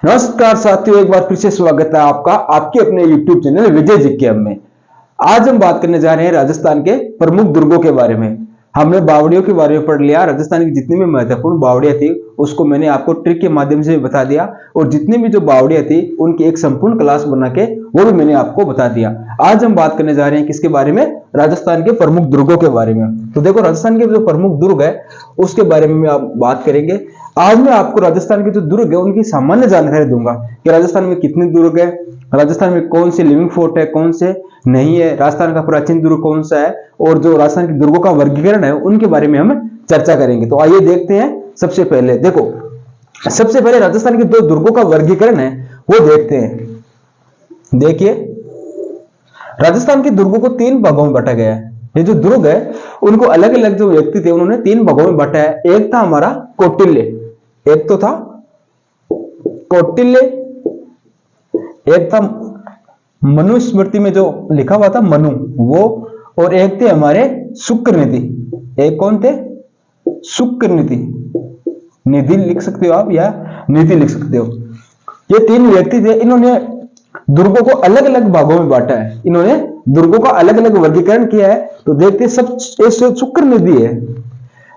नमस्कार साथियों, एक बार फिर से स्वागत है आपका आपके अपने YouTube चैनल विजय जी के में। आज हम बात करने जा रहे हैं राजस्थान के प्रमुख दुर्गों के बारे में। हमने बावड़ियों के बारे में पढ़ लिया। राजस्थान की जितनी भी महत्वपूर्ण बावड़ियां थी उसको मैंने आपको ट्रिक के माध्यम से बता दिया, और जितनी भी जो बावड़ियां थी उनकी एक संपूर्ण क्लास बना के वो भी मैंने आपको बता दिया। आज हम बात करने जा रहे हैं किसके बारे में? राजस्थान के प्रमुख दुर्गों के बारे में। तो देखो, राजस्थान के जो प्रमुख दुर्ग है उसके बारे में आप बात करेंगे। आज मैं आपको राजस्थान के जो दुर्ग है उनकी सामान्य जानकारी दूंगा कि राजस्थान में कितने दुर्ग है, राजस्थान में कौन से लिविंग फोर्ट है, कौन से नहीं है, राजस्थान का प्राचीन दुर्ग कौन सा है, और जो राजस्थान के दुर्गों का वर्गीकरण है उनके बारे में हम चर्चा करेंगे। तो आइए देखते हैं। सबसे पहले देखो, सबसे पहले राजस्थान के दो दुर्गों का वर्गीकरण है वो देखते हैं। देखिए, राजस्थान के दुर्गों को तीन भागों में बांटा गया है। ये जो दुर्ग है उनको अलग अलग जो व्यक्ति थे उन्होंने तीन भागों में बांटा है। एक था हमारा कौटिल्य, एक तो था कौटिल्य, एक था मनुस्मृति में जो लिखा हुआ था मनु वो, और एक थे हमारे शुक्रनिधि। एक कौन थे? शुक्रनिधि। निधि लिख सकते हो आप या निधि लिख सकते हो। ये तीन व्यक्ति थे, इन्होंने दुर्गों को अलग अलग भागों में बांटा है। इन्होंने दुर्गों का अलग अलग वर्गीकरण किया है। तो देखते सब शुक्रनिधि है।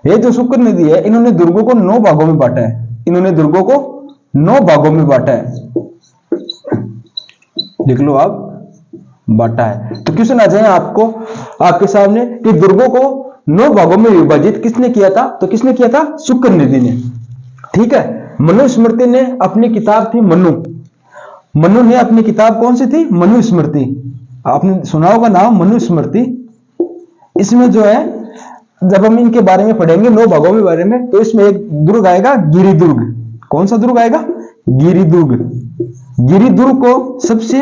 ये जो शुक्रनिधि है इन्होंने दुर्गों को 9 भागों में बांटा है। इन्होंने दुर्गों को 9 भागों में बांटा है। लिख लो आप, बांटा है। तो क्वेश्चन आ जाए आपको आपके सामने कि दुर्गों को 9 भागों में विभाजित किसने किया था? तो किसने किया था? शुक्रनिधि ने। ठीक है। मनुस्मृति ने अपनी किताब थी मनु ने अपनी किताब कौन सी थी? मनुस्मृति। आपने सुना होगा नाम मनुस्मृति। इसमें जो है जब हम इनके बारे में पढ़ेंगे 9 भागों के बारे में, तो इसमें एक दुर्ग आएगा गिरिदुर्ग। कौन सा दुर्ग आएगा? गिरिदुर्ग। गिरिदुर्ग को सबसे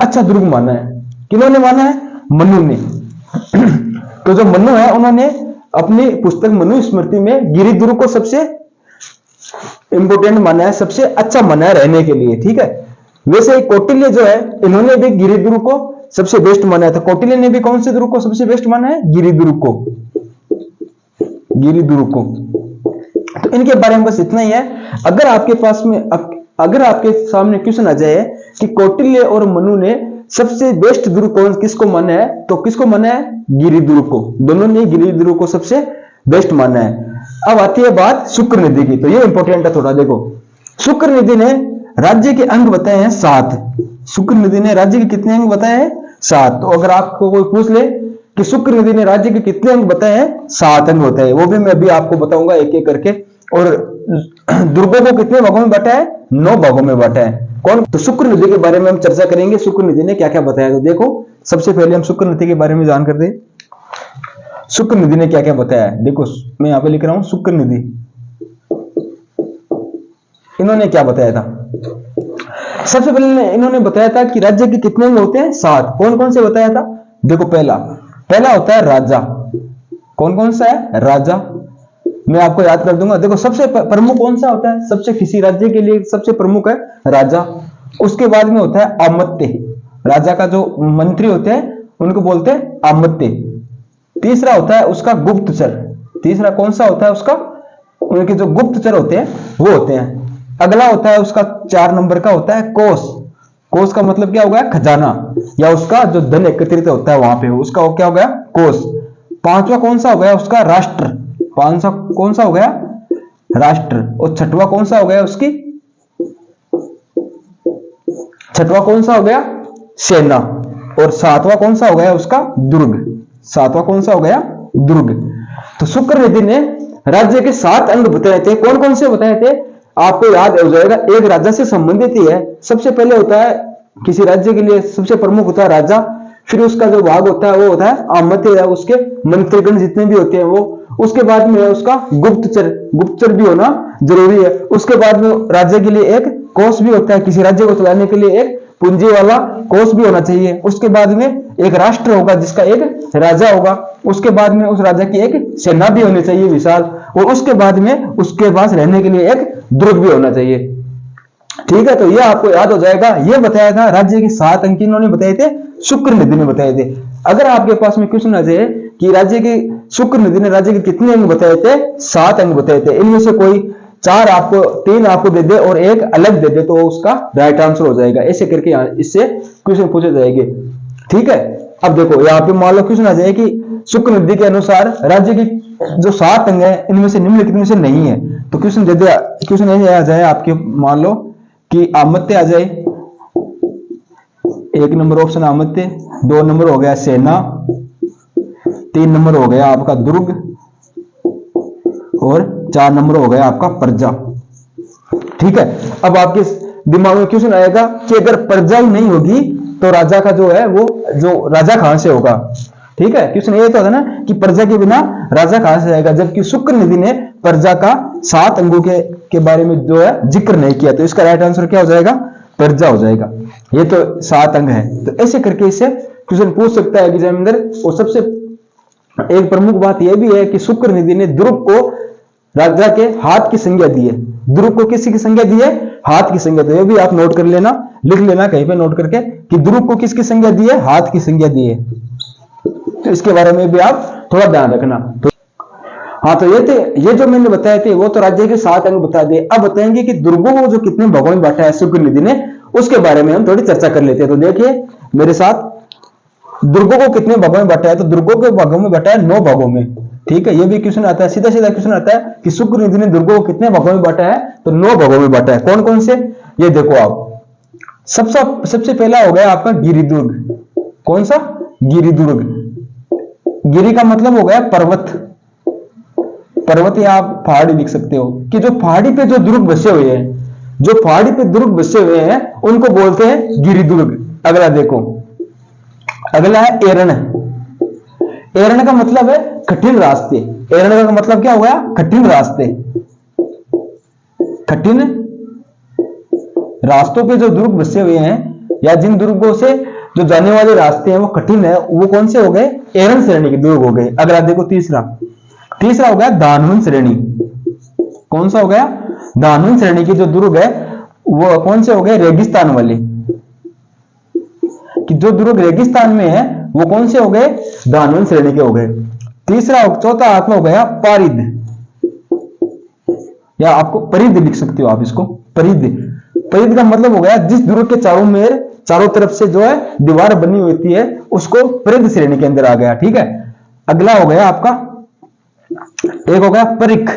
अच्छा दुर्ग माना है। किन्होंने माना है? मनु ने। तो जो मनु है उन्होंने अपनी पुस्तक मनुस्मृति में गिरिदुर्ग को सबसे इंपोर्टेंट माना है, सबसे अच्छा माना है रहने के लिए। ठीक है। वैसे कौटिल्य जो है इन्होंने भी गिरिदुर्ग को सबसे बेस्ट माना है। तो कौटिल्य ने भी कौन से दुर्ग को सबसे बेस्ट माना है? गिरिदुर्ग को। गिरिदुर्ग को। तो इनके बारे में बस इतना ही है। अगर आपके पास में अगर आपके सामने क्वेश्चन आ जाए कि कौटिल्य और मनु ने सबसे बेस्ट दुर्ग कौन किसको माना है, तो किसको माना है? गिरिदुर्ग को। दोनों ने गिरिदुर्ग को सबसे बेस्ट माना है। अब आती है बात शुक्रनिधि की। तो ये इंपॉर्टेंट है थोड़ा। देखो, शुक्रनिधि ने राज्य के अंग बताए हैं 7। शुक्रनिधि ने राज्य के कितने अंग बताए हैं? 7। तो अगर आपको कोई पूछ ले कि शुक्रनिधि ने राज्य के कितने अंग बताए हैं? 7 अंग बताए, वो भी मैं अभी आपको बताऊंगा एक एक करके। और दुर्गों को कितने भागों में बांटा है? 9 भागों में बांटा है। कौन? तो शुक्रनिधि के बारे में हम चर्चा करेंगे। शुक्रनिधि ने क्या क्या बताया? तो देखो, सबसे पहले हम शुक्रनिधि के बारे में जान करते हैं। शुक्रनिधि ने क्या क्या बताया? देखो, मैं यहां पे लिख रहा हूं शुक्रनिधि। इन्होंने क्या बताया था? सबसे पहले इन्होंने बताया था कि राज्य के कितने अंग होते हैं? 7। कौन कौन से बताया था? देखो, पहला होता है राजा। कौन कौन सा है? राजा। मैं आपको याद कर दूंगा। देखो, सबसे प्रमुख कौन सा होता है? सबसे किसी राज्य के लिए सबसे प्रमुख है राजा। उसके बाद में होता है अमात्य। राजा का जो मंत्री होते हैं उनको बोलते हैं अमात्य। तीसरा होता है उसका गुप्तचर। तीसरा कौन सा होता है उसका? उनके जो गुप्तचर होते हैं वो होते हैं। अगला होता है उसका 4 नंबर का होता है कोष। कोष का मतलब क्या हो गया? खजाना, या उसका जो धन एकत्रित होता है वहां पे, उसका वो क्या हो गया? कोष। 5वां कौन सा हो गया? उसका राष्ट्र। 5वां कौन सा हो गया? राष्ट्र। और 6वां कौन सा हो गया? उसकी 6वां कौन सा हो गया? सेना। और 7वां कौन सा हो गया? उसका दुर्ग। 7वां कौन सा हो गया? दुर्ग। तो शुक्रनिधि ने राज्य के 7 अंग बताए थे। कौन कौन से बताए थे? आपको याद हो जाएगा। एक राजा से संबंधित ही है। सबसे पहले होता है किसी राज्य के लिए सबसे प्रमुख होता है राजा। फिर उसका जो भाग होता है वो होता है अमात्य, या उसके मंत्रीगण जितने भी होते हैं वो। उसके बाद में है उसका गुप्तचर। गुप्तचर भी होना जरूरी है। उसके बाद में राज्य के लिए एक कोष भी होता है। किसी राज्य को चलाने के लिए एक पूंजी वाला कोष भी होना चाहिए। उसके बाद में एक राष्ट्र होगा जिसका एक राजा होगा। उसके बाद में उस राजा की एक सेना भी होनी चाहिए विशाल। और उसके बाद में उसके पास रहने के लिए एक दुर्ग भी होना चाहिए। ठीक है। तो ये आपको याद हो जाएगा। ये बताया था राज्य के 7 अंक इन्होंने बताए थे, शुक्रनिधि ने बताए थे। अगर आपके पास में क्वेश्चन आ जाए कि राज्य के शुक्रनिधि ने राज्य के कितने अंग बताए थे? 7 अंग बताए थे। इनमें से कोई चार आपको, तीन आपको दे दे और एक अलग दे दे तो उसका राइट आंसर हो जाएगा। ऐसे करके यहाँ इससे क्वेश्चन पूछे जाएंगे। ठीक है, अब देखो यहाँ पे मान लो क्वेश्चन आ जाए कि शुक्र नदी के अनुसार राज्य की जो 7 अंग है इनमें से निम्नलिखित में से नहीं है, तो क्वेश्चन दे दिया, क्वेश्चन ये आ जाए आपके, मान लो कि आमत्य आ जाए, 1 नंबर ऑप्शन आमत्य, 2 नंबर हो गया सेना, 3 नंबर हो गया आपका दुर्ग और 4 नंबर हो गया आपका प्रजा। ठीक है, अब आपके दिमाग में क्वेश्चन आएगा कि अगर प्रजा ही नहीं होगी तो राजा का जो है वो, जो राजा कहां से होगा। ठीक है, क्वेश्चन ये तो होता ना कि प्रजा के बिना राजा कहां से आएगा, जबकि शुक्र निधि ने प्रजा का 7 अंगों के बारे में जो है जिक्र नहीं किया, तो इसका राइट आंसर क्या हो जाएगा, प्रजा हो जाएगा। ये तो 7 अंग है, तो ऐसे करके इससे क्वेश्चन पूछ सकता है एग्जामिनर। और सबसे एक प्रमुख बात यह भी है कि शुक्र निधि ने ध्रुव को राजा के हाथ की संज्ञा दी है। ध्रुव को किसी की संज्ञा दी है, हाथ की संज्ञा दी है। भी आप नोट कर लेना, लिख लेना कहीं पे नोट करके कि ध्रुव को किसकी संज्ञा दी है, हाथ की संज्ञा दी है। तो इसके बारे में भी आप थोड़ा ध्यान रखना। तो हाँ, तो ये जो मैंने बताए थे वो तो राज्य के 7 अंग बता दिए। अब बताएंगे कि दुर्गों को जो कितने भागों में बांटा है शुक्र निधि ने, उसके बारे में हम थोड़ी चर्चा कर लेते हैं। तो देखिए मेरे साथ, दुर्गों को कितने भागों में बांटा है, तो दुर्गों के भागों में बांटा है 9 भागों में। ठीक है, ये भी क्वेश्चन आता है, सीधा सीधा क्वेश्चन आता है कि शुक्र निधि ने दुर्गों को कितने भागों में बांटा है, तो 9 भागों में बांटा है। कौन कौन से, ये देखो आप, सबसे पहला हो गया आपका गिरिदुर्ग। कौन सा, गिरिदुर्ग। गिरि का मतलब हो गया पर्वत, पर्वत या आप पहाड़ी लिख सकते हो, कि जो पहाड़ी पे जो दुर्ग बसे हुए हैं, जो पहाड़ी पे दुर्ग बसे हुए हैं उनको बोलते हैं गिरिदुर्ग। अगला देखो, अगला है एरण। एरण का मतलब है कठिन रास्ते। एरण का मतलब क्या हो गया, कठिन रास्ते। कठिन रास्तों पे जो दुर्ग बसे हुए हैं या जिन दुर्गों से जो जाने वाले रास्ते हैं वो कठिन है, वो कौन से हो गए, एरण श्रेणी के दुर्ग हो गए। अगला देखो तीसरा हो गया दानवन श्रेणी। कौन सा हो गया, दानवन श्रेणी के जो दुर्ग है वो कौन से हो गए, रेगिस्तान वाले। कि जो दुर्ग रेगिस्तान में है वो कौन से हो गए, दानवन श्रेणी के हो गए। चौथा आत्मा हो गया पारिद, या आपको परिध लिख सकते हो आप इसको, परिध। परिध का मतलब हो गया जिस दुर्ग के चारों तरफ से जो है दीवार बनी होती है उसको परिध श्रेणी के अंदर आ गया। ठीक है, अगला हो गया आपका, एक हो गया परिख।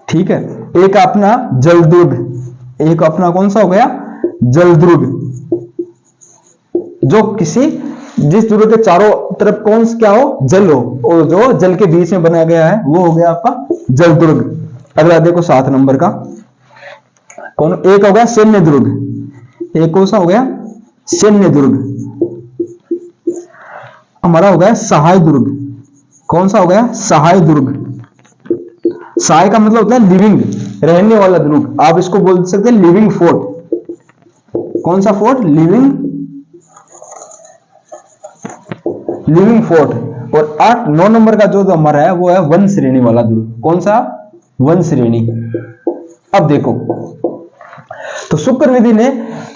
ठीक है, एक अपना जलदुर्ग, एक अपना कौन सा हो गया, जलदुर्ग। जो जिस दुर्ग के चारों तरफ कौन सा क्या हो, जल हो, और जो जल के बीच में बनाया गया है वो हो गया आपका जलदुर्ग। अगला देखो 7 नंबर का, एक हो गया सैन्य दुर्ग। एक कौन सा हो गया, सैन्य दुर्ग। हमारा हो गया सहाय दुर्ग। कौन सा हो गया, सहाय दुर्ग। सहाय का मतलब होता है लिविंग, रहने वाला दुर्ग। आप इसको बोल सकते हैं लिविंग फोर्ट। कौन सा फोर्ट, लिविंग फोर्ट। और 8-9 नंबर का जो हमारा है वो है वन श्रेणी वाला दुर्ग। कौन सा, वन श्रेणी। अब देखो, तो शुक्र निधि ने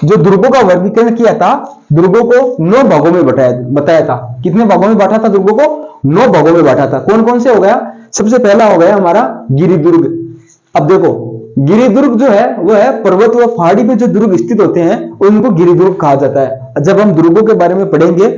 जो दुर्गों का वर्गीकरण किया था, दुर्गों को 9 भागों में बताया था। कितने भागों में बांटा था दुर्गों को, 9 भागों में बांटा था। कौन कौन से हो गया, सबसे पहला हो गया हमारा गिरिदुर्ग। अब देखो गिरिदुर्ग जो है वो है पर्वत व पहाड़ी पे जो दुर्ग स्थित होते हैं उनको गिरिदुर्ग कहा जाता है। जब हम दुर्गों के बारे में पढ़ेंगे,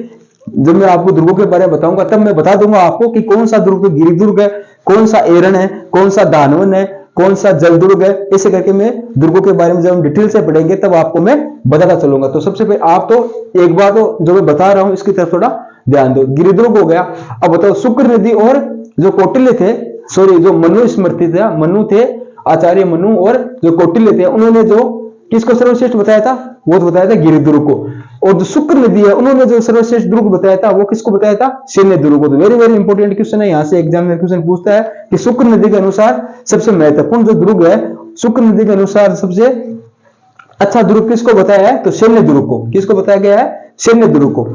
जब मैं आपको दुर्गों के बारे में बताऊंगा तब मैं बता दूंगा आपको कि कौन सा दुर्ग गिरिदुर्ग है, कौन सा एरण है, कौन सा दानवन है, कौन सा जलदुर्ग है। ऐसे करके मैं दुर्गों के बारे में जब हम डिटेल से पढ़ेंगे तब आपको मैं बताता चलूंगा। तो सबसे पहले आप तो एक बार तो जो मैं बता रहा हूं इसकी तरफ थोड़ा ध्यान दो। गिरिदुर्ग हो गया। अब बताओ शुक्र निधि और जो कौटिल्य थे, जो मनु स्मृति थे, मनु थे, आचार्य मनु और जो कौटिल्य थे, उन्होंने जो किसको सर्वश्रेष्ठ बताया था, वो तो बताया था गिरिदुर्ग को। और जो शुक्र निधि है उन्होंने जो सर्वश्रेष्ठ दुर्ग बताया था वो किसको बताया था, सैन्य दुर्ग को। तो वेरी वेरी इंपॉर्टेंट क्वेश्चन है, यहाँ से एग्जाम में क्वेश्चन पूछता है कि शुक्र निधि के अनुसार सबसे महत्वपूर्ण जो दुर्ग है, शुक्र निधि के अनुसार सबसे अच्छा दुर्ग किसको बताया है, तो सैन्य दुर्ग को। किसको बताया गया है, सैन्य दुर्ग को।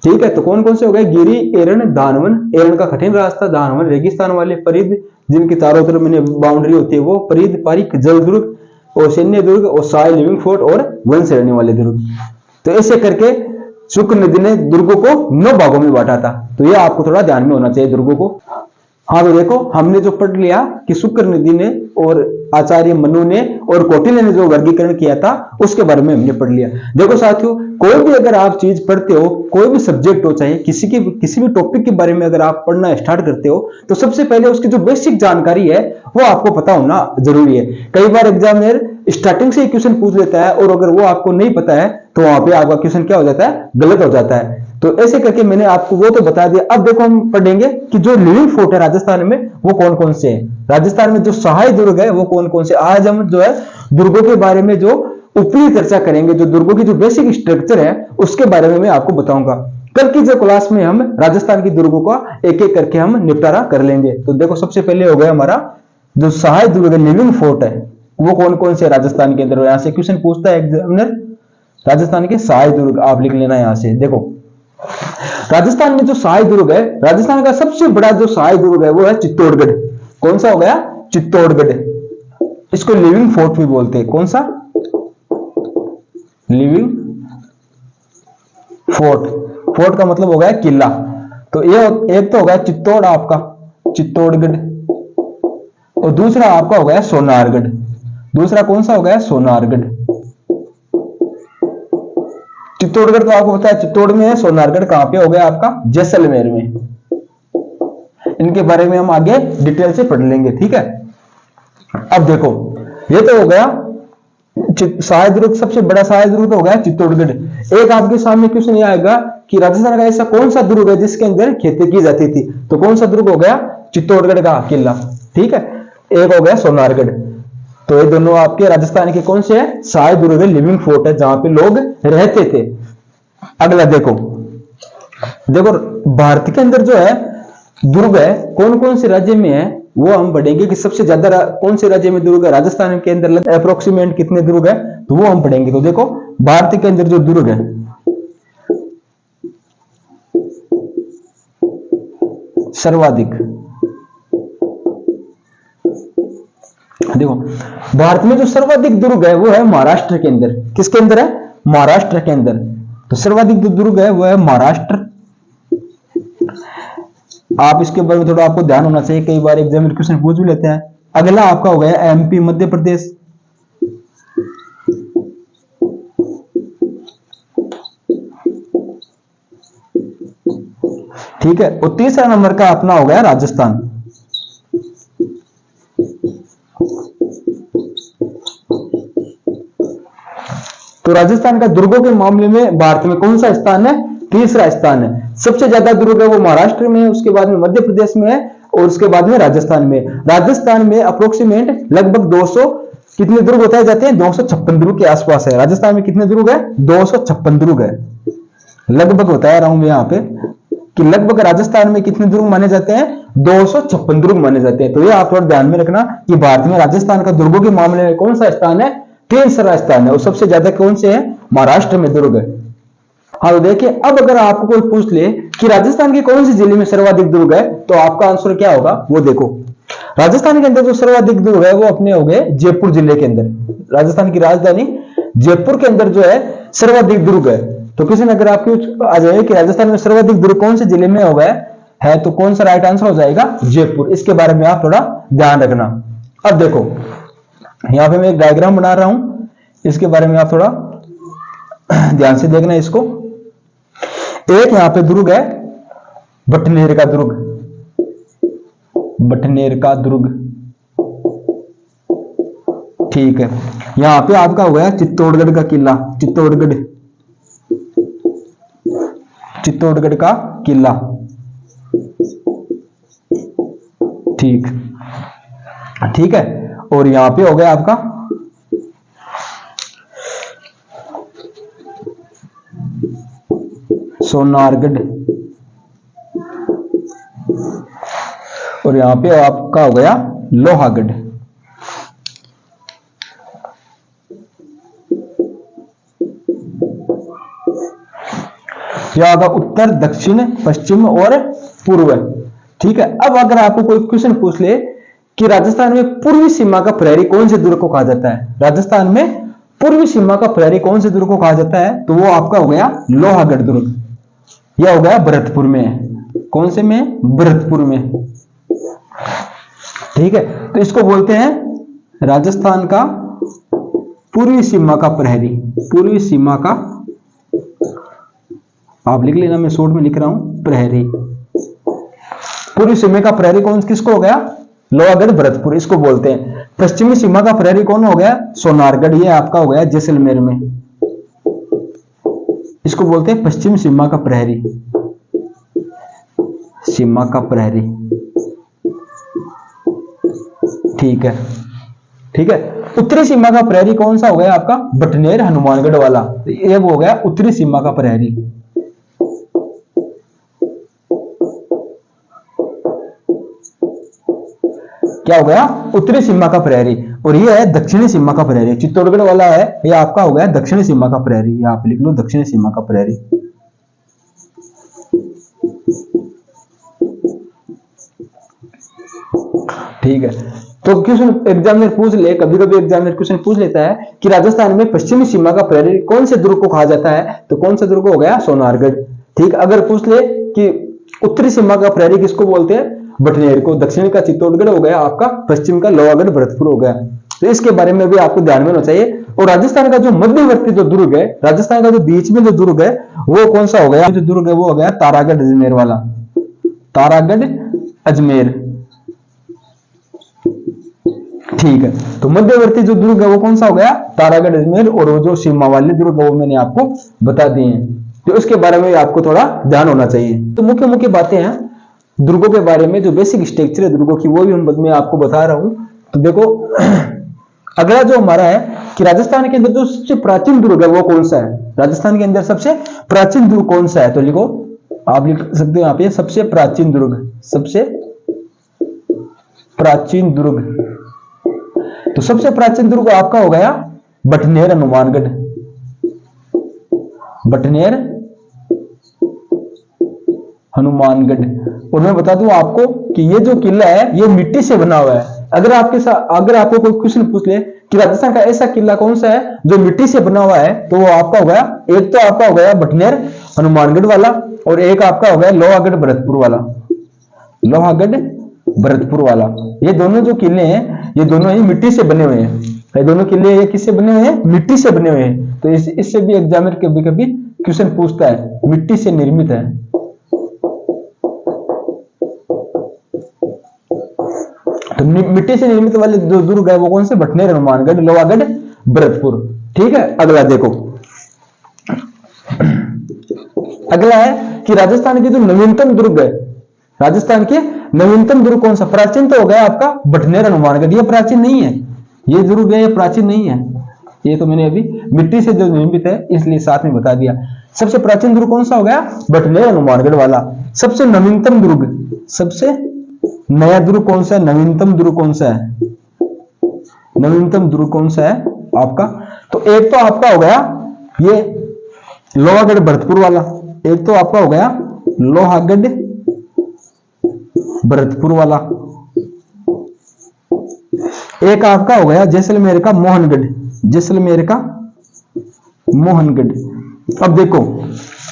ठीक है, तो कौन कौन से हो गए, गिरी, एरण, दानवन। एरण का कठिन रास्ता, दानवन रेगिस्तान वाले, परिध जिनके चारों तरफ मैंने बाउंड्री होती है वो, परिध, पारिक, जल दुर्ग, और सैन्य दुर्ग, और साय, लिविंग फोर्ट, और वन से रहने वाले दुर्ग। तो ऐसे करके शुक्र निधि ने दुर्गों को 9 भागों में बांटा था। तो ये आपको थोड़ा ध्यान में होना चाहिए दुर्गों को। हाँ तो देखो, हमने जो पढ़ लिया कि शुक्रनिधि ने और आचार्य मनु ने और कौटिल्य ने जो वर्गीकरण किया था उसके बारे में हमने पढ़ लिया। देखो साथियों, कोई भी अगर आप चीज पढ़ते हो, कोई भी सब्जेक्ट हो, चाहे किसी भी टॉपिक के बारे में अगर आप पढ़ना स्टार्ट करते हो, तो सबसे पहले उसकी जो बेसिक जानकारी है वो आपको पता होना जरूरी है। कई बार एग्जामिनर स्टार्टिंग से क्वेश्चन पूछ लेता है और अगर वो आपको नहीं पता है तो वहां पे आपका क्वेश्चन क्या हो जाता है, गलत हो जाता है। तो ऐसे करके मैंने आपको वो तो बता दिया। अब देखो हम पढ़ेंगे कि जो लिविंग फोर्ट है राजस्थान में वो कौन कौन से हैं। राजस्थान में जो सहाय दुर्ग है वो कौन कौन से। आज हम जो है दुर्गों के बारे में जो ऊपरी चर्चा करेंगे, जो दुर्गों की जो बेसिक स्ट्रक्चर है उसके बारे में मैं आपको बताऊंगा। कल की जो क्लास में हम राजस्थान की दुर्गों का एक एक करके हम निपटारा कर लेंगे। तो देखो सबसे पहले हो गया हमारा जो सहाय दुर्ग है, लिविंग फोर्ट है, वो कौन कौन से राजस्थान के अंदर। यहां से क्वेश्चन पूछता है एग्जामिनर, राजस्थान के सहाय दुर्ग आप लिख लेना। यहां से देखो राजस्थान में जो सहाय दुर्ग है, राजस्थान का सबसे बड़ा जो सहाय दुर्ग है वो है चित्तौड़गढ़। कौन सा हो गया, चित्तौड़गढ़। इसको लिविंग फोर्ट भी बोलते हैं। कौन सा, लिविंग फोर्ट। फोर्ट का मतलब हो गया किला। तो ये एक तो हो गया चित्तौड़ आपका, चित्तौड़गढ़, और दूसरा आपका हो गया सोनारगढ़। दूसरा कौन सा हो गया, सोनारगढ़। चित्तौड़गढ़ तो आपको पता है चित्तौड़ में है, सोनारगढ़ कहां पे हो गया आपका, जैसलमेर में। इनके बारे में हम आगे डिटेल से पढ़ लेंगे, ठीक है। अब देखो ये तो हो गया सहाय दुर्ग, सबसे बड़ा सहाय दुर्ग तो हो गया चित्तौड़गढ़। एक आपके सामने क्वेश्चन ये आएगा कि राजस्थान का ऐसा कौन सा दुर्ग है जिसके अंदर खेती की जाती थी। तो कौन सा दुर्ग हो गया, चित्तौड़गढ़ का किला, ठीक है। एक हो गया सोनारगढ़। तो ये दोनों आपके राजस्थान के कौन से है, सहाय दुर्ग है, लिविंग फोर्ट है, जहां पे लोग रहते थे। अगला देखो, देखो भारत के अंदर जो है दुर्ग है कौन कौन से राज्य में है वो हम पढ़ेंगे। कि सबसे ज्यादा कौन से राज्य में दुर्ग है, राजस्थान के अंदर अप्रोक्सीमेट कितने दुर्ग है, तो वो हम पढ़ेंगे। तो देखो भारत के अंदर जो दुर्ग है, सर्वाधिक, देखो भारत में जो सर्वाधिक दुर्ग है वो है महाराष्ट्र के अंदर। किसके अंदर है, महाराष्ट्र के अंदर। तो सर्वाधिक जो दुर्ग है वो है महाराष्ट्र। आप इसके बारे में थोड़ा आपको ध्यान होना चाहिए, कई बार एग्जाम में क्वेश्चन पूछ भी लेते हैं। अगला आपका हो गया एमपी, मध्य प्रदेश। ठीक है। और तीसरा नंबर का अपना हो गया राजस्थान। तो राजस्थान का दुर्गों के मामले में भारत में कौन सा स्थान है, तीसरा स्थान है। सबसे ज्यादा दुर्ग है वो महाराष्ट्र में है, उसके बाद में मध्य प्रदेश में है और उसके बाद में राजस्थान में। राजस्थान में अप्रोक्सीमेट लगभग 200 कितने दुर्ग बताए जाते हैं, 256 दुर्ग के आसपास है। राजस्थान में कितने दुर्ग है, 256 दुर्ग है। लगभग बता रहा हूं मैं यहाँ पे कि लगभग राजस्थान में कितने दुर्ग माने जाते हैं, 256 दुर्ग माने जाते हैं। तो ये आप थोड़ा ध्यान में रखना कि भारत में राजस्थान का दुर्गों के मामले में कौन सा स्थान है, तीसरा स्थान है। और सबसे ज्यादा कौन से है, महाराष्ट्र में दुर्ग है। हाँ तो देखिए, अब अगर आपको कोई पूछ ले कि राजस्थान के कौन से जिले में सर्वाधिक दुर्ग है, तो आपका आंसर क्या होगा वो देखो। राजस्थान के अंदर जो सर्वाधिक दुर्ग है वो अपने हो गए जयपुर जिले के अंदर। राजस्थान की राजधानी जयपुर के अंदर जो है सर्वाधिक दुर्ग है। तो किसी ने अगर आपको आ जाए कि राजस्थान में सर्वाधिक दुर्ग कौन से जिले में हो गए है, तो कौन सा राइट आंसर हो जाएगा, जयपुर। इसके बारे में आप थोड़ा ध्यान रखना। अब देखो यहां पे मैं एक डायग्राम बना रहा हूं, इसके बारे में आप थोड़ा ध्यान से देखना इसको। एक यहां पे दुर्ग है बटनेर का दुर्ग, बटनेर का दुर्ग, ठीक है। यहां पे आपका हो गया चित्तौड़गढ़ का किला, चित्तौड़गढ़, चित्तौड़गढ़ का किला, ठीक, ठीक है। और यहां पे हो गया आपका सोनारगढ़, और यहां पे आपका हो गया लोहागढ़। यह होगा उत्तर, दक्षिण, पश्चिम और पूर्व, ठीक है। अब अगर आपको कोई क्वेश्चन पूछ ले कि राजस्थान में पूर्वी सीमा का प्रहरी कौन से दुर्ग को कहा जाता है, राजस्थान में पूर्वी सीमा का प्रहरी कौन से दुर्ग को कहा जाता है, तो वो आपका हो गया लोहागढ़ दुर्ग। यह हो गया भरतपुर में। कौन से में, भरतपुर में, ठीक है, तो इसको बोलते हैं राजस्थान का पूर्वी सीमा का प्रहरी। पूर्वी सीमा का, आप लिख लेना, मैं शॉर्ट में लिख रहा हूं, प्रहरी। पूर्वी सीमा का प्रहरी कौन किसको हो गया? लोहागढ़ भरतपुर, इसको बोलते हैं। पश्चिमी सीमा का प्रहरी कौन हो गया? सोनारगढ़, ये आपका हो गया जैसलमेर में, इसको बोलते हैं पश्चिमी सीमा का प्रहरी। सीमा का प्रहरी, ठीक है, ठीक है। उत्तरी सीमा का प्रहरी कौन सा हो गया आपका? बटनेर हनुमानगढ़ वाला, ये वो हो गया उत्तरी सीमा का प्रहरी। क्या हो गया? उत्तरी सीमा का प्रहरी। और ये है दक्षिणी सीमा का प्रहरी, चित्तौड़गढ़ वाला है, ये आपका हो गया दक्षिणी सीमा का प्रहरी। ये आप लिख लो, दक्षिणी सीमा का प्रहरी। ठीक है, तो क्वेश्चन एग्जामिनर पूछ ले, कभी कभी एग्जामिनर क्वेश्चन पूछ लेता है कि राजस्थान में पश्चिमी सीमा का प्रहरी कौन से दुर्ग को कहा जाता है? तो कौन सा दुर्ग हो गया? सोनारगढ़। ठीक, अगर पूछ ले कि उत्तरी सीमा का प्रहरी किसको बोलते हैं? बटनेर को। दक्षिण का चित्तौड़गढ़ हो गया आपका, पश्चिम का लोहागढ़ भरतपुर हो गया। तो इसके बारे में भी आपको ध्यान में होना चाहिए। और राजस्थान का जो मध्यवर्ती जो दुर्ग है, राजस्थान का जो बीच में जो दुर्ग है, वो कौन सा हो गया? जो दुर्ग है वो हो गया तारागढ़ अजमेर वाला। तारागढ़ अजमेर, ठीक है। तो मध्यवर्ती जो दुर्ग है वो कौन सा हो गया? तारागढ़ अजमेर। और वो जो सीमा वाले दुर्ग है वो मैंने आपको बता दिए हैं, तो उसके बारे में आपको थोड़ा ध्यान होना चाहिए। तो मुख्य मुख्य बातें हैं दुर्गों के बारे में, जो बेसिक स्ट्रक्चर है दुर्गों की, वो भी मैं आपको बता रहा हूं। तो देखो अगला जो हमारा है कि राजस्थान के अंदर जो सबसे प्राचीन दुर्ग है वो कौन सा है? राजस्थान के अंदर सबसे प्राचीन दुर्ग कौन सा है? तो लिखो, आप लिख सकते हो यहाँ पे, सबसे प्राचीन दुर्ग। सबसे प्राचीन दुर्ग, तो सबसे प्राचीन दुर्ग आपका हो गया बटनेर हनुमानगढ़। बटनेर हनुमानगढ़। और मैं बता दूं आपको कि ये जो किला है ये मिट्टी से बना हुआ है। अगर आपको कोई क्वेश्चन पूछ ले कि राजस्थान का ऐसा किला कौन सा है जो मिट्टी से बना हुआ है, तो वो आपका हो गया, एक तो आपका हो गया बटनेर हनुमानगढ़ वाला, और एक आपका हो गया लोहागढ़ भरतपुर वाला। लोहागढ़ भरतपुर वाला, ये दोनों जो किले हैं ये दोनों ही मिट्टी से बने हुए हैं। ये दोनों किले ये किससे बने हुए हैं? मिट्टी से बने हुए हैं। तो इससे भी एग्जामिनर कभी कभी क्वेश्चन पूछता है, मिट्टी से निर्मित है। तो मिट्टी से निर्मित वाले जो दुर्ग है वो कौन से? बटनेर हनुमानगढ़ लोहागढ़ भरतपुर। ठीक है, अगला देखो, अगला है कि राजस्थान के जो नवीनतम दुर्ग है, राजस्थान के नवीनतम दुर्ग कौन सा? प्राचीन तो हो गया आपका बटनेर हनुमानगढ़, ये प्राचीन नहीं है, ये दुर्ग है ये प्राचीन नहीं है, ये तो मैंने अभी मिट्टी से जो निर्मित है इसलिए साथ में बता दिया। सबसे प्राचीन दुर्ग कौन सा हो गया? बटनेर हनुमानगढ़ वाला। सबसे नवीनतम दुर्ग, सबसे नया दुर्ग कौन सा है? नवीनतम दुर्ग कौन सा है? नवीनतम दुर्ग कौन सा है आपका? तो एक तो आपका हो गया ये लोहागढ़ भरतपुर वाला, एक तो आपका हो गया लोहागढ़ भरतपुर वाला, एक आपका हो गया जैसलमेर का मोहनगढ़। जैसलमेर का मोहनगढ़। अब देखो,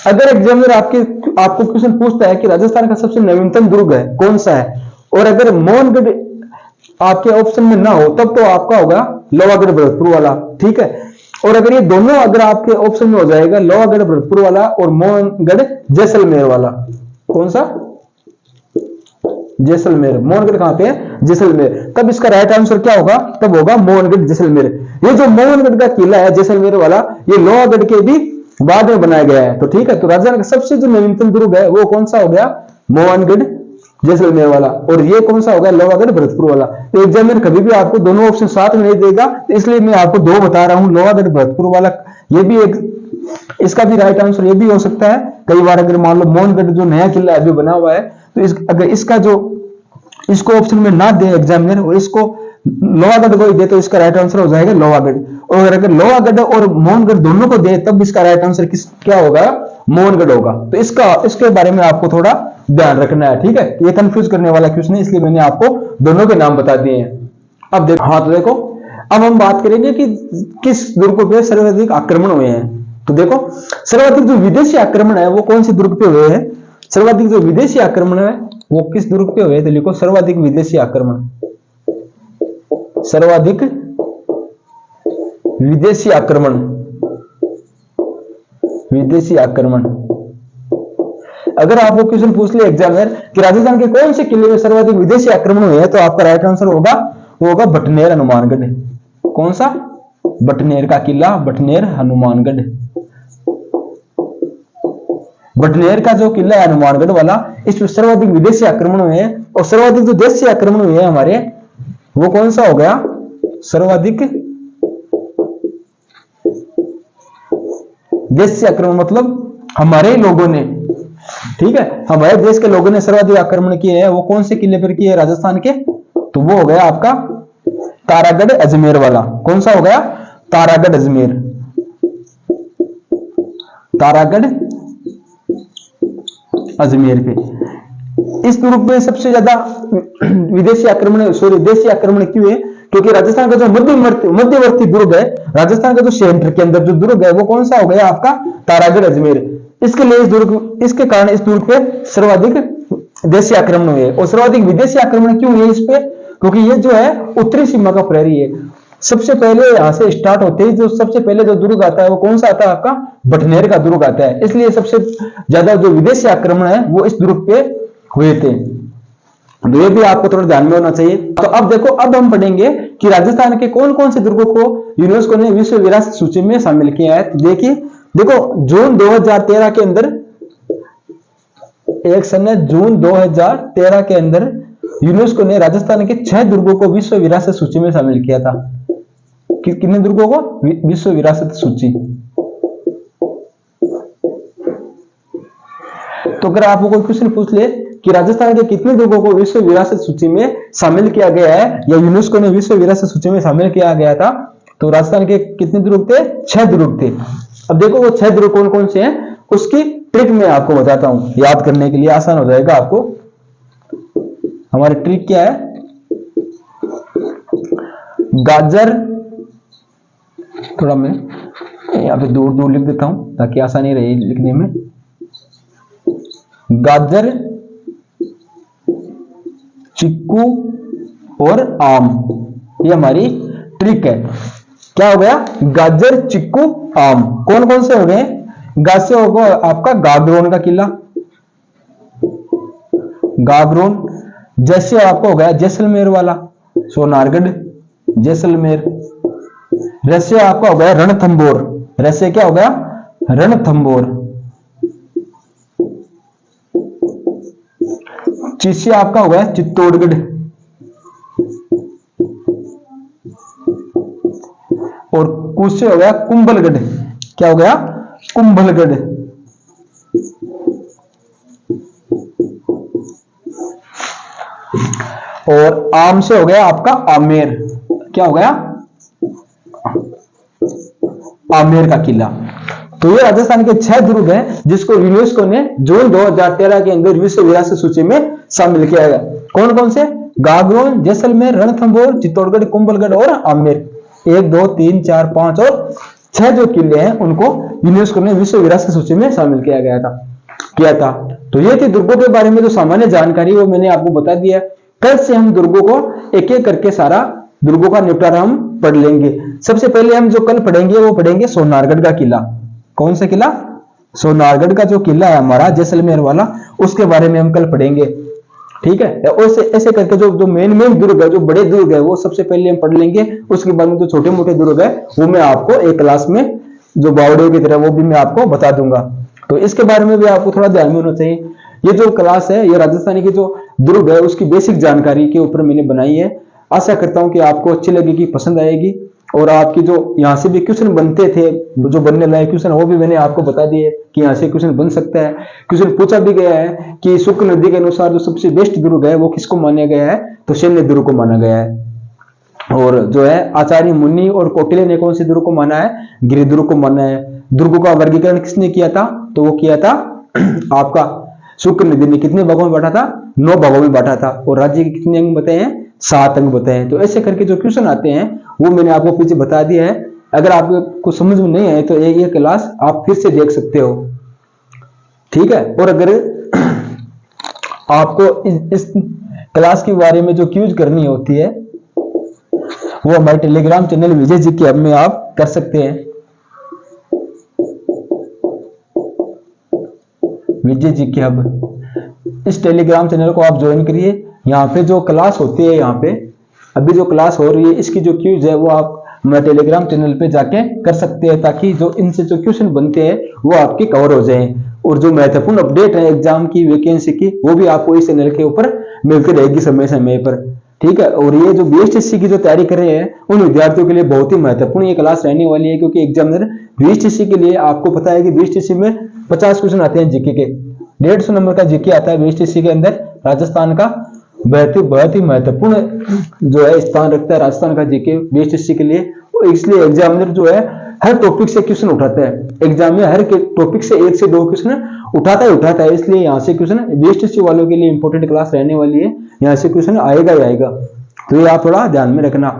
अगर एग्जामिनर आपको क्वेश्चन पूछता है कि राजस्थान का सबसे नवीनतम दुर्ग है कौन सा है, और अगर मोहनगढ़ आपके ऑप्शन में ना हो, तब तो आपका होगा लोहागढ़ भरतपुर वाला। ठीक है, और अगर ये दोनों अगर आपके ऑप्शन में हो जाएगा, लोहागढ़ भरतपुर वाला और मोहनगढ़ जैसलमेर वाला, कौन सा? जैसलमेर। मोहनगढ़ कहां पे है? जैसलमेर। तब इसका राइट आंसर क्या होगा? तब होगा मोहनगढ़ जैसलमेर। ये जो मोहनगढ़ का किला है जैसलमेर वाला, ये लोहागढ़ के भी बाद में बनाया गया है। तो ठीक है, तो राजस्थान का सबसे जो नवीनतम दुर्ग है वो कौन सा हो गया? मोहनगढ़ जैसलमेर वाला। और ये कौन सा होगा? लोहागढ़ भरतपुर वाला। तो एग्जामिनर कभी भी आपको दोनों ऑप्शन साथ में नहीं देगा, तो इसलिए मैं आपको दो बता रहा हूं, लोहागढ़ भरतपुर वाला। ये भी एक, इसका भी राइट आंसर ये भी हो सकता है। कई बार अगर मान लो मोहनगढ़ जो नया किला अभी बना हुआ है, तो अगर इसका जो इसको ऑप्शन में ना दे एग्जामिनर और इसको लोहागढ़ को ही दे, तो इसका राइट आंसर हो जाएगा लोहागढ़। और अगर लोहागढ़ और मोहनगढ़ दोनों को दे, तब इसका राइट आंसर क्या होगा? मोहनगढ़ होगा। तो इसके बारे में आपको थोड़ा ध्यान रखना है। ठीक है, ये कंफ्यूज करने वाला क्वेश्चन है, इसलिए मैंने आपको दोनों के नाम बता दिए हैं। अब देखो, हाँ, तो देखो अब हम बात करेंगे कि किस दुर्ग पे सर्वाधिक आक्रमण हुए हैं। तो देखो, सर्वाधिक जो विदेशी आक्रमण है वो कौन से दुर्ग पे हुए हैं? सर्वाधिक जो विदेशी आक्रमण है वो किस दुर्ग पे हुए, तो लिखो सर्वाधिक विदेशी आक्रमण, सर्वाधिक विदेशी आक्रमण, विदेशी आक्रमण। अगर आपको क्वेश्चन पूछ ले एग्जामिनर कि राजस्थान के कौन से किले में सर्वाधिक विदेशी आक्रमण हुए हैं, तो आपका राइट आंसर होगा, वो होगा बटनेर हनुमानगढ़। कौन सा? बटनेर का किला, बटनेर हनुमानगढ़। बटनेर का जो किला है हनुमानगढ़ वाला, इसमें सर्वाधिक विदेशी आक्रमण हुए हैं। और सर्वाधिक जो देशी आक्रमण हुए हैं हमारे, वो कौन सा हो गया? सर्वाधिक देशी आक्रमण मतलब हमारे लोगों ने, ठीक है, हमारे देश के लोगों ने सर्वाधिक आक्रमण किए हैं। वो कौन से किले पर किए हैं राजस्थान के? तो वो हो गया आपका तारागढ़ अजमेर वाला। कौन सा हो गया? तारागढ़ अजमेर, तारागढ़ अजमेर पे। इस दुर्ग में सबसे ज्यादा विदेशी आक्रमण, सॉरी देशी आक्रमण क्यों है? क्योंकि राजस्थान का जो मध्यवर्ती दुर्ग है, राजस्थान का जो सेंटर के अंदर जो दुर्ग है, वो कौन सा हो गया आपका? तारागढ़ अजमेर। इसके लिए इस दुर्ग, इसके कारण इस दुर्ग पे सर्वाधिक देशी आक्रमण हुए। और सर्वाधिक विदेशी आक्रमण क्यों हुए इस पे? क्योंकि ये जो है उत्तरी सीमा का प्रहरी है। सबसे पहले यहां से स्टार्ट होते ही जो सबसे पहले जो दुर्ग आता है वो कौन सा आता है आपका? बटनेर का दुर्ग आता है। इसलिए सबसे ज्यादा जो विदेशी आक्रमण है वो इस दुर्ग पे हुए थे। तो ये भी आपको थोड़ा ध्यान में होना चाहिए। तो अब देखो, अब हम पढ़ेंगे कि राजस्थान के कौन कौन से दुर्गों को यूनेस्को ने विश्व विरासत सूची में शामिल किया है। तो देखिए, देखो जून 2013 के अंदर, एक सन है जून 2013 के अंदर यूनेस्को ने राजस्थान के 6 दुर्गों को विश्व विरासत सूची में शामिल किया था। कितने दुर्गों को विश्व विरासत सूची? तो अगर आपको कोई क्वेश्चन पूछ ले कि राजस्थान के कितने दुर्गों को विश्व विरासत सूची में शामिल किया गया है या यूनेस्को ने विश्व विरासत सूची में शामिल किया गया था, तो राजस्थान के कितने दुर्ग थे? 6 दुर्ग थे। अब देखो वो 6 दुर्ग कौन कौन से हैं, उसकी ट्रिक मैं आपको बताता हूं, याद करने के लिए आसान हो जाएगा आपको। हमारी ट्रिक क्या है? गाजर, थोड़ा मैं यहां पे दूर दूर लिख देता हूं ताकि आसानी रहे लिखने में। गाजर, चिक्कू और आम, ये हमारी ट्रिक है। क्या हो गया? गाजर, चिक्कू, आम। कौन कौन से हो गए? गा से होगा आपका गागरोन का किला, गागरोन। जैसे आपको हो गया जैसलमेर वाला, सोनारगढ़, जैसलमेर। रसे आपका हो गया रणथंबोर, रसे क्या हो गया? रणथंबोर। चिसे आपका हो गया चित्तौड़गढ़। और कुछ हो गया कुंभलगढ़। क्या हो गया? कुंभलगढ़। और आम से हो गया आपका आमेर। क्या हो गया? आमेर का किला। तो ये राजस्थान के 6 दुर्ग हैं जिसको यूनेस्को ने जून 2013 के अंदर विश्व विरासत सूची में शामिल किया गया। कौन कौन से? गागरोन, जैसलमेर, रणथंबोर, चित्तौड़गढ़, कुंभलगढ़ और आमेर। 1, 2, 3, 4, 5 और 6 जो किले हैं उनको यूनेस्को ने विश्व विरासत सूची में शामिल किया था। तो ये थी दुर्गों के बारे में जो सामान्य जानकारी वो मैंने आपको बता दिया। कल से हम दुर्गों को एक एक करके सारा दुर्गों का निपटारा हम पढ़ लेंगे। सबसे पहले हम जो कल पढ़ेंगे वो पढ़ेंगे सोनारगढ़ का किला। कौन सा किला? सोनारगढ़ का जो किला है हमारा जैसलमेर वाला, उसके बारे में हम कल पढ़ेंगे। ठीक है, ऐसे करके जो मेन दुर्ग है, जो बड़े दुर्ग है, वो सबसे पहले हम पढ़ लेंगे। उसके बाद में जो छोटे मोटे दुर्ग है वो मैं आपको एक क्लास में जो बावड़ियों की तरह वो भी मैं आपको बता दूंगा। तो इसके बारे में भी आपको थोड़ा ध्यान में होना चाहिए। ये जो क्लास है ये राजस्थान की जो दुर्ग है उसकी बेसिक जानकारी के ऊपर मैंने बनाई है। आशा करता हूं कि आपको अच्छी लगेगी, पसंद आएगी। और आपकी जो यहाँ से भी क्वेश्चन बनते थे, जो बनने लायक क्वेश्चन, वो भी मैंने आपको बता दिए कि यहाँ से क्वेश्चन बन सकता है। क्वेश्चन पूछा भी गया है कि शुक नदी के अनुसार जो सबसे बेस्ट दुर्ग है वो किसको माना गया है, तो शल्य दुर्ग को माना गया है। और जो है आचार्य मुनि और कौटिल्य ने कौन से दुर्ग को माना है? गिरि दुर्ग को माना है। दुर्गों का वर्गीकरण किसने किया था? तो वो किया था आपका शुक्र नदी ने। कितने भागों में बांटा था? 9 भागों में बांटा था। और राज्य के कितने अंग बताए हैं? 7 अंग बताए हैं। तो ऐसे करके जो क्वेश्चन आते हैं वो मैंने आपको पीछे बता दिया है। अगर आपको समझ में नहीं आए तो ये क्लास आप फिर से देख सकते हो। ठीक है। और अगर आपको इस क्लास के बारे में जो क्यूज करनी होती है वो हमारे टेलीग्राम चैनल विजय जी के हब में आप कर सकते हैं। विजय जी के हब, इस टेलीग्राम चैनल को आप ज्वाइन करिए। यहाँ पे जो क्लास होती है, यहाँ पे अभी जो क्लास हो रही है इसकी जो क्यूज है वो आप हमारे टेलीग्राम चैनल पे जाके कर सकते हैं, ताकि जो इनसे जो क्वेश्चन बनते हैं वो आपके कवर हो जाएं। और जो महत्वपूर्ण अपडेट है एग्जाम की, वैकेंसी की, वो भी आपको इस चैनल के ऊपर मिलती रहेगी समय समय पर। ठीक है। और ये जो बीएसटीसी की जो तैयारी कर रहे हैं उन विद्यार्थियों के लिए बहुत ही महत्वपूर्ण ये क्लास रहने वाली है, क्योंकि एग्जामिनर बीएसटीसी के लिए, आपको पता है कि बीएसटीसी में 50 क्वेश्चन आते हैं जीके के, 150 नंबर का जीके आता है बीएसटीसी के अंदर। राजस्थान का बहुत ही महत्वपूर्ण जो है स्थान रखता है राजस्थान का जीके बीएसटीसी के लिए। इसलिए एग्जामिनर जो है हर टॉपिक से क्वेश्चन उठाता है, एग्जाम में हर टॉपिक से 1 से 2 क्वेश्चन उठाता है। इसलिए यहाँ से क्वेश्चन बीएसटीसी वालों के लिए इंपॉर्टेंट क्लास रहने वाली है, यहाँ से क्वेश्चन आएगा ही आएगा, तो ये आप थोड़ा ध्यान में रखना।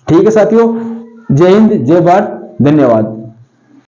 ठीक है साथियों, जय हिंद, जय भारत, धन्यवाद।